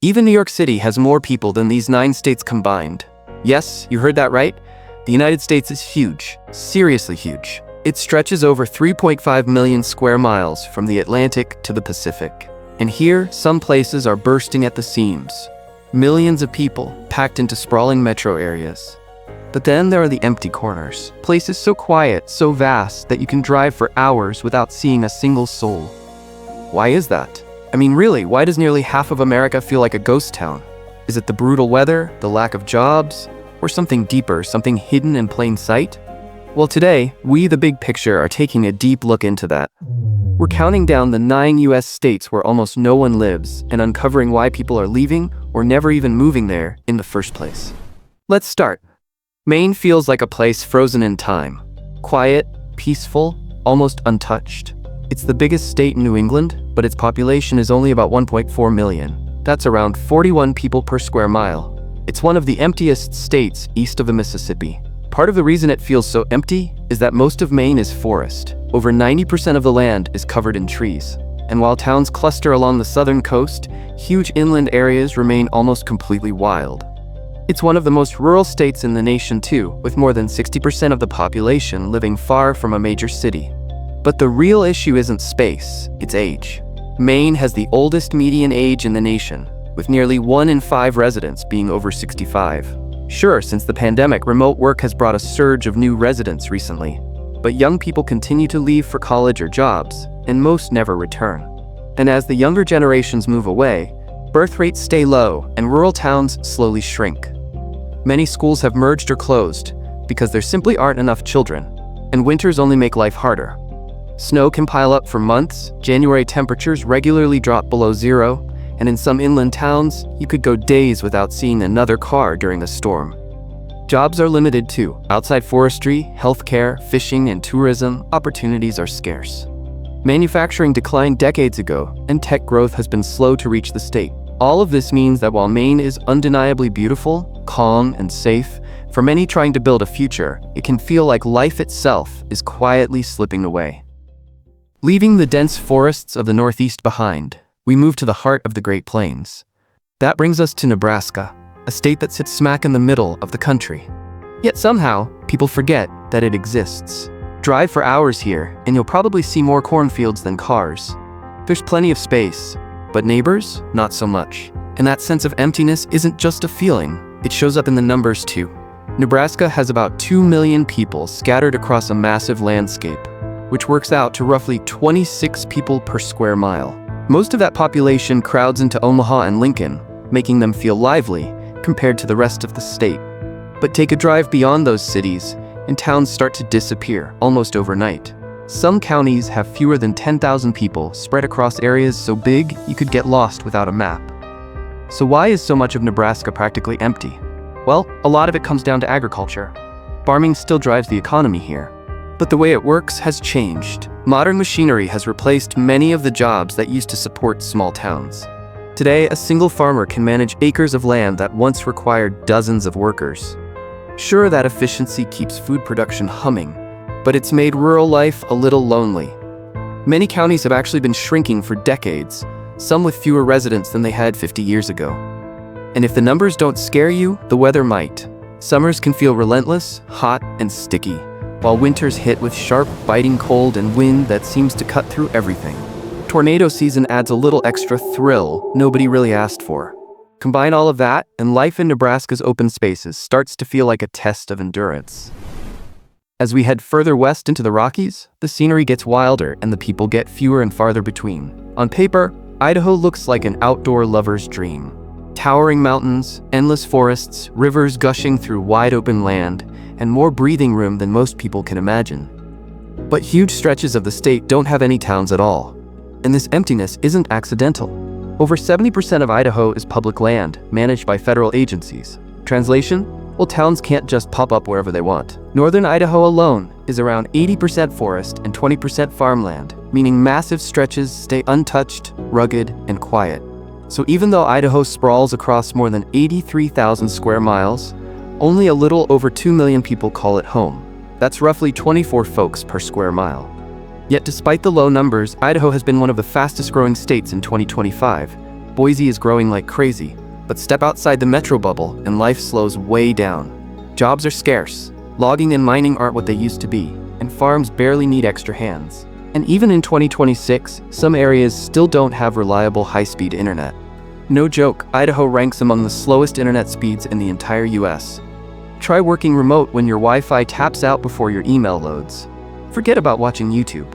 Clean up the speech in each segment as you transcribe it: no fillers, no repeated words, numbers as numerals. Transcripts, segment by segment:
Even New York City has more people than these 9 states combined. Yes, you heard that right. The United States is huge, seriously huge. It stretches over 3.5 million square miles from the Atlantic to the Pacific. And here, some places are bursting at the seams. Millions of people packed into sprawling metro areas. But then there are the empty corners. Places so quiet, so vast, that you can drive for hours without seeing a single soul. Why is that? I mean, really, why does nearly half of America feel like a ghost town? Is it the brutal weather, the lack of jobs, or something deeper, something hidden in plain sight? Well, today, we, the big picture, are taking a deep look into that. We're counting down the 9 US states where almost no one lives and uncovering why people are leaving or never even moving there in the first place. Let's start. Maine feels like a place frozen in time. Quiet, peaceful, almost untouched. It's the biggest state in New England, but its population is only about 1.4 million. That's around 41 people per square mile. It's one of the emptiest states east of the Mississippi. Part of the reason it feels so empty is that most of Maine is forest. Over 90% of the land is covered in trees. And while towns cluster along the southern coast, huge inland areas remain almost completely wild. It's one of the most rural states in the nation too, with more than 60% of the population living far from a major city. But the real issue isn't space, it's age. Maine has the oldest median age in the nation, with nearly 1 in 5 residents being over 65. Sure, since the pandemic, remote work has brought a surge of new residents recently. But young people continue to leave for college or jobs, and most never return. And as the younger generations move away, birth rates stay low and rural towns slowly shrink. Many schools have merged or closed because there simply aren't enough children, and winters only make life harder. Snow can pile up for months, January temperatures regularly drop below zero, and in some inland towns, you could go days without seeing another car during a storm. Jobs are limited too. Outside forestry, healthcare, fishing, and tourism, opportunities are scarce. Manufacturing declined decades ago, and tech growth has been slow to reach the state. All of this means that while Maine is undeniably beautiful, calm, and safe, for many trying to build a future, it can feel like life itself is quietly slipping away. Leaving the dense forests of the Northeast behind, we move to the heart of the Great Plains. That brings us to Nebraska, a state that sits smack in the middle of the country. Yet somehow, people forget that it exists. Drive for hours here, and you'll probably see more cornfields than cars. There's plenty of space, but neighbors, not so much. And that sense of emptiness isn't just a feeling, it shows up in the numbers too. Nebraska has about 2 million people scattered across a massive landscape, which works out to roughly 26 people per square mile. Most of that population crowds into Omaha and Lincoln, making them feel lively compared to the rest of the state. But take a drive beyond those cities, and towns start to disappear almost overnight. Some counties have fewer than 10,000 people spread across areas so big you could get lost without a map. So why is so much of Nebraska practically empty? Well, a lot of it comes down to agriculture. Farming still drives the economy here. But the way it works has changed. Modern machinery has replaced many of the jobs that used to support small towns. Today, a single farmer can manage acres of land that once required dozens of workers. Sure, that efficiency keeps food production humming, but it's made rural life a little lonely. Many counties have actually been shrinking for decades, some with fewer residents than they had 50 years ago. And if the numbers don't scare you, the weather might. Summers can feel relentless, hot, and sticky, while winters hit with sharp, biting cold and wind that seems to cut through everything. Tornado season adds a little extra thrill nobody really asked for. Combine all of that, and life in Nebraska's open spaces starts to feel like a test of endurance. As we head further west into the Rockies, the scenery gets wilder and the people get fewer and farther between. On paper, Idaho looks like an outdoor lover's dream. Towering mountains, endless forests, rivers gushing through wide open land, and more breathing room than most people can imagine. But huge stretches of the state don't have any towns at all. And this emptiness isn't accidental. Over 70% of Idaho is public land, managed by federal agencies. Translation? Well, towns can't just pop up wherever they want. Northern Idaho alone is around 80% forest and 20% farmland, meaning massive stretches stay untouched, rugged, and quiet. So even though Idaho sprawls across more than 83,000 square miles, only a little over 2 million people call it home. That's roughly 24 folks per square mile. Yet despite the low numbers, Idaho has been one of the fastest growing states in 2025, Boise is growing like crazy, but step outside the metro bubble and life slows way down. Jobs are scarce, logging and mining aren't what they used to be, and farms barely need extra hands. And even in 2026, some areas still don't have reliable high-speed internet. No joke, Idaho ranks among the slowest internet speeds in the entire US. Try working remote when your Wi-Fi taps out before your email loads. Forget about watching YouTube.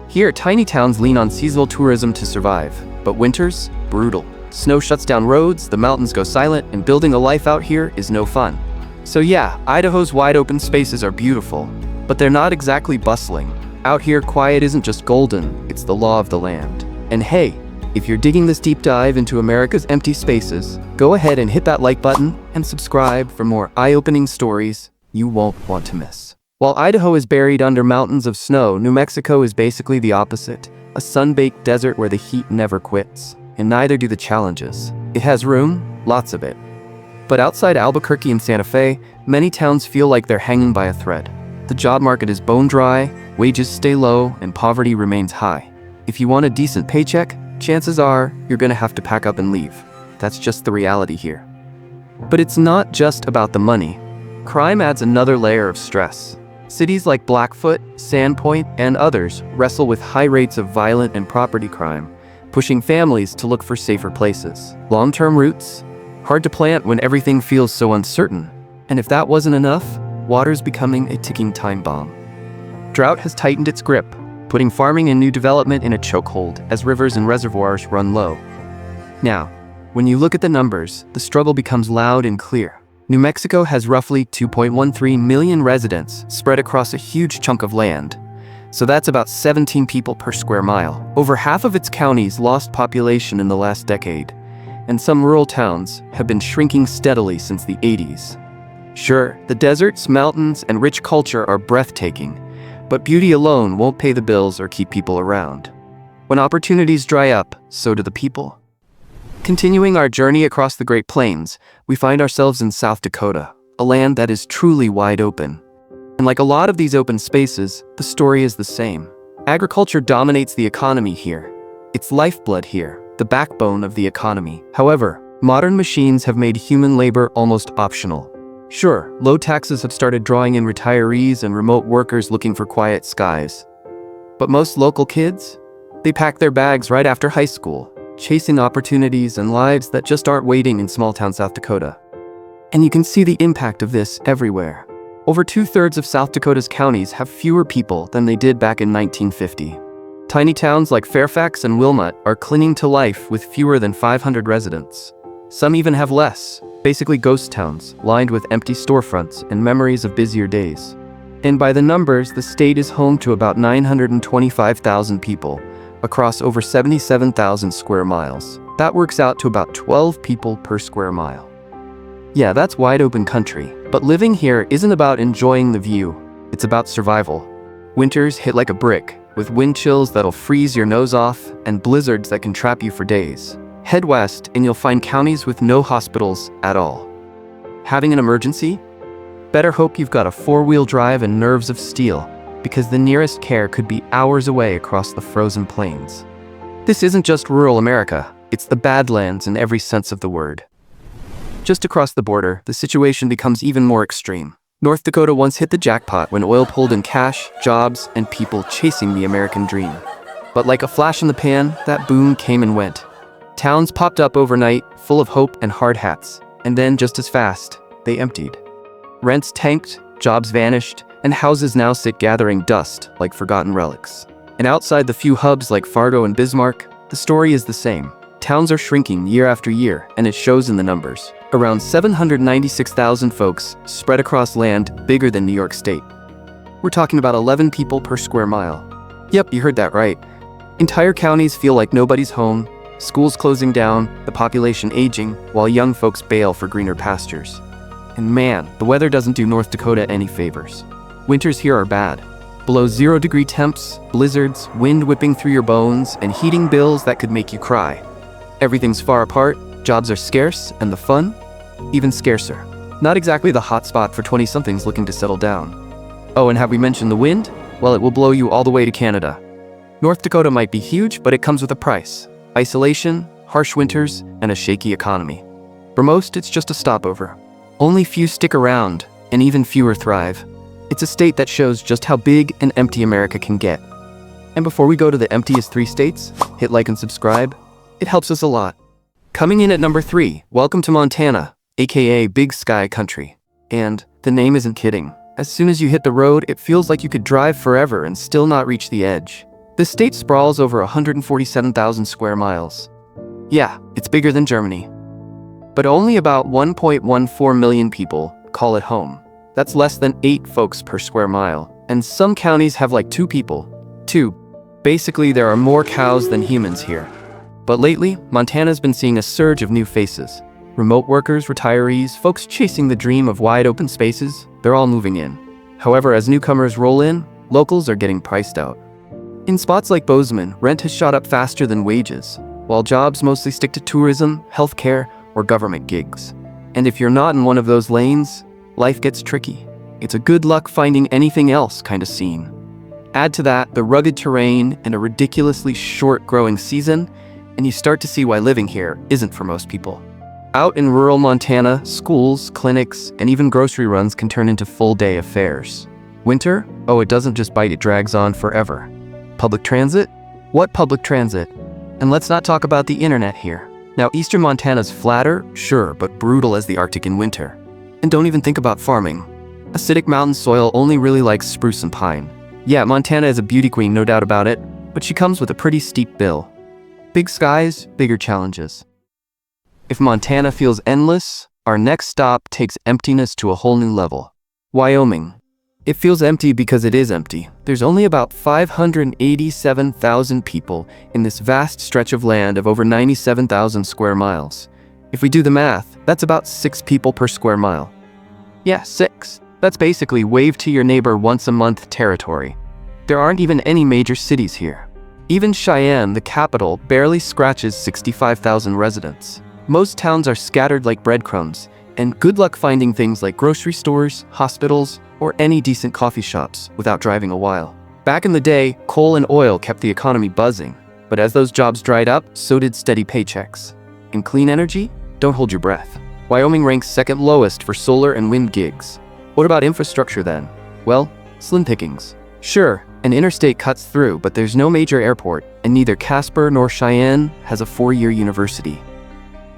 Here, tiny towns lean on seasonal tourism to survive, but winters, brutal. Snow shuts down roads, the mountains go silent, and building a life out here is no fun. So yeah, Idaho's wide open spaces are beautiful, but they're not exactly bustling. Out here, quiet isn't just golden, it's the law of the land. And hey, if you're digging this deep dive into America's empty spaces, go ahead and hit that like button and subscribe for more eye-opening stories you won't want to miss. While Idaho is buried under mountains of snow, New Mexico is basically the opposite, a sun-baked desert where the heat never quits, and neither do the challenges. It has room, lots of it. But outside Albuquerque and Santa Fe, many towns feel like they're hanging by a thread. The job market is bone dry, wages stay low, and poverty remains high. If you want a decent paycheck, chances are you're gonna have to pack up and leave. That's just the reality here. But it's not just about the money. Crime adds another layer of stress. Cities like Blackfoot, Sandpoint, and others wrestle with high rates of violent and property crime, pushing families to look for safer places. Long-term roots? Hard to plant when everything feels so uncertain. And if that wasn't enough, water's becoming a ticking time bomb. Drought has tightened its grip, putting farming and new development in a chokehold as rivers and reservoirs run low. Now, when you look at the numbers, the struggle becomes loud and clear. New Mexico has roughly 2.13 million residents spread across a huge chunk of land. So that's about 17 people per square mile. Over half of its counties lost population in the last decade, and some rural towns have been shrinking steadily since the 80s. Sure, the deserts, mountains, and rich culture are breathtaking, but beauty alone won't pay the bills or keep people around. When opportunities dry up, so do the people. Continuing our journey across the Great Plains, we find ourselves in South Dakota, a land that is truly wide open. And like a lot of these open spaces, the story is the same. Agriculture dominates the economy here. It's lifeblood here, the backbone of the economy. However, modern machines have made human labor almost optional. Sure, low taxes have started drawing in retirees and remote workers looking for quiet skies. But most local kids? They pack their bags right after high school, chasing opportunities and lives that just aren't waiting in small-town South Dakota. And you can see the impact of this everywhere. Over 2/3 of South Dakota's counties have fewer people than they did back in 1950. Tiny towns like Fairfax and Wilmot are clinging to life with fewer than 500 residents. Some even have less, basically ghost towns, lined with empty storefronts and memories of busier days. And by the numbers, the state is home to about 925,000 people, across over 77,000 square miles. That works out to about 12 people per square mile. Yeah, that's wide open country, but living here isn't about enjoying the view, it's about survival. Winters hit like a brick, with wind chills that'll freeze your nose off and blizzards that can trap you for days. Head west and you'll find counties with no hospitals at all. Having an emergency? Better hope you've got a four-wheel drive and nerves of steel, because the nearest care could be hours away across the frozen plains. This isn't just rural America, it's the Badlands in every sense of the word. Just across the border, the situation becomes even more extreme. North Dakota once hit the jackpot when oil pulled in cash, jobs, and people chasing the American dream. But like a flash in the pan, that boom came and went. Towns popped up overnight, full of hope and hard hats, and then just as fast, they emptied. Rents tanked, jobs vanished, and houses now sit gathering dust like forgotten relics. And outside the few hubs like Fargo and Bismarck, the story is the same. Towns are shrinking year after year, and it shows in the numbers. Around 796,000 folks spread across land bigger than New York State. We're talking about 11 people per square mile. Yep, you heard that right. Entire counties feel like nobody's home, schools closing down, the population aging, while young folks bail for greener pastures. And man, the weather doesn't do North Dakota any favors. Winters here are bad. Below 0-degree temps, blizzards, wind whipping through your bones, and heating bills that could make you cry. Everything's far apart, jobs are scarce, and the fun? Even scarcer. Not exactly the hot spot for 20-somethings looking to settle down. Oh, and have we mentioned the wind? Well, it will blow you all the way to Canada. North Dakota might be huge, but it comes with a price. Isolation, harsh winters, and a shaky economy. For most, it's just a stopover. Only few stick around, and even fewer thrive. It's a state that shows just how big and empty America can get. And before we go to the emptiest 3 states, hit like and subscribe. It helps us a lot. Coming in at number 3, welcome to Montana, aka Big Sky Country. And the name isn't kidding. As soon as you hit the road, it feels like you could drive forever and still not reach the edge. This state sprawls over 147,000 square miles. Yeah, it's bigger than Germany. But only about 1.14 million people call it home. That's less than 8 folks per square mile. And some counties have like 2 people. 2. Basically, there are more cows than humans here. But lately, Montana's been seeing a surge of new faces. Remote workers, retirees, folks chasing the dream of wide open spaces, they're all moving in. However, as newcomers roll in, locals are getting priced out. In spots like Bozeman, rent has shot up faster than wages, while jobs mostly stick to tourism, healthcare, or government gigs. And if you're not in one of those lanes, life gets tricky. It's a good luck finding anything else kind of scene. Add to that the rugged terrain and a ridiculously short growing season, and you start to see why living here isn't for most people. Out in rural Montana, schools, clinics, and even grocery runs can turn into full-day affairs. Winter? Oh, it doesn't just bite, it drags on forever. Public transit? What public transit? And let's not talk about the internet here. Now, eastern Montana's flatter, sure, but brutal as the Arctic in winter. And don't even think about farming. Acidic mountain soil only really likes spruce and pine. Yeah, Montana is a beauty queen, no doubt about it, but she comes with a pretty steep bill. Big skies, bigger challenges. If Montana feels endless, our next stop takes emptiness to a whole new level. Wyoming. It feels empty because it is empty. There's only about 587,000 people in this vast stretch of land of over 97,000 square miles. If we do the math, that's about 6 people per square mile. Yeah, 6. That's basically wave to your neighbor once a month territory. There aren't even any major cities here. Even Cheyenne, the capital, barely scratches 65,000 residents. Most towns are scattered like breadcrumbs, and good luck finding things like grocery stores, hospitals, or any decent coffee shops without driving a while. Back in the day, coal and oil kept the economy buzzing, but as those jobs dried up, so did steady paychecks. In clean energy? Don't hold your breath. Wyoming ranks second lowest for solar and wind gigs. What about infrastructure then? Well, slim pickings. Sure, an interstate cuts through, but there's no major airport, and neither Casper nor Cheyenne has a 4-year university.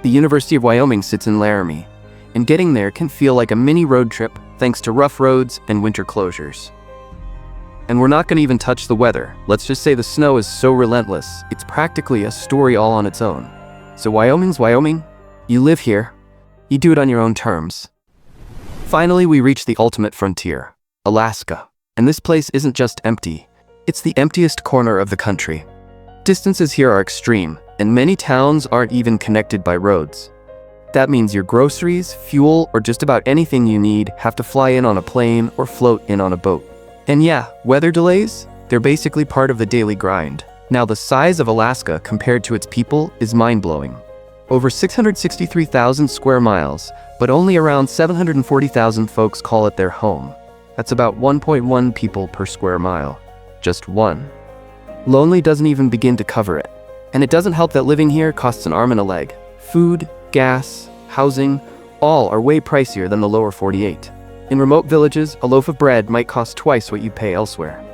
The University of Wyoming sits in Laramie, and getting there can feel like a mini road trip thanks to rough roads and winter closures. And we're not going to even touch the weather. Let's just say the snow is so relentless, it's practically a story all on its own. So Wyoming's Wyoming. You live here. You do it on your own terms. Finally, we reach the ultimate frontier, Alaska. And this place isn't just empty. It's the emptiest corner of the country. Distances here are extreme, and many towns aren't even connected by roads. That means your groceries, fuel, or just about anything you need have to fly in on a plane or float in on a boat. And yeah, weather delays? They're basically part of the daily grind. Now, the size of Alaska compared to its people is mind-blowing. Over 663,000 square miles, but only around 740,000 folks call it their home. That's about 1.1 people per square mile. Just one. Lonely doesn't even begin to cover it. And it doesn't help that living here costs an arm and a leg. Food, gas, housing, all are way pricier than the lower 48. In remote villages, a loaf of bread might cost twice what you pay elsewhere.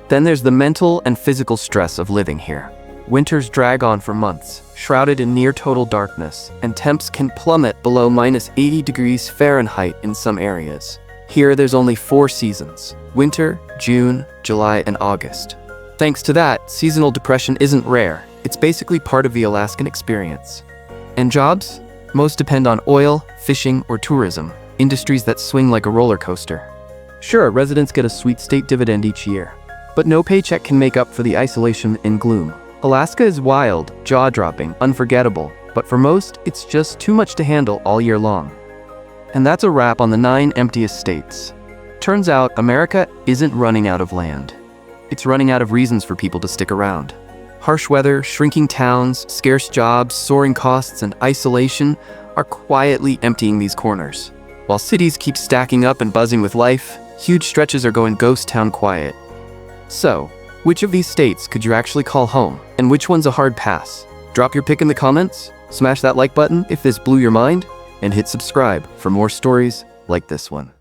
Then there's the mental and physical stress of living here. Winters drag on for months, shrouded in near total darkness, and temps can plummet below -80 degrees Fahrenheit in some areas. Here there's only 4 seasons: winter, June, July, and August. Thanks to that, seasonal depression isn't rare. It's basically part of the Alaskan experience. And jobs? Most depend on oil, fishing, or tourism, industries that swing like a roller coaster. Sure, residents get a sweet state dividend each year, but no paycheck can make up for the isolation and gloom. Alaska is wild, jaw-dropping, unforgettable, but for most, it's just too much to handle all year long. And that's a wrap on the 9 emptiest states. Turns out, America isn't running out of land. It's running out of reasons for people to stick around. Harsh weather, shrinking towns, scarce jobs, soaring costs, and isolation are quietly emptying these corners. While cities keep stacking up and buzzing with life, huge stretches are going ghost town quiet. So, which of these states could you actually call home, and which one's a hard pass? Drop your pick in the comments, smash that like button if this blew your mind, and hit subscribe for more stories like this one.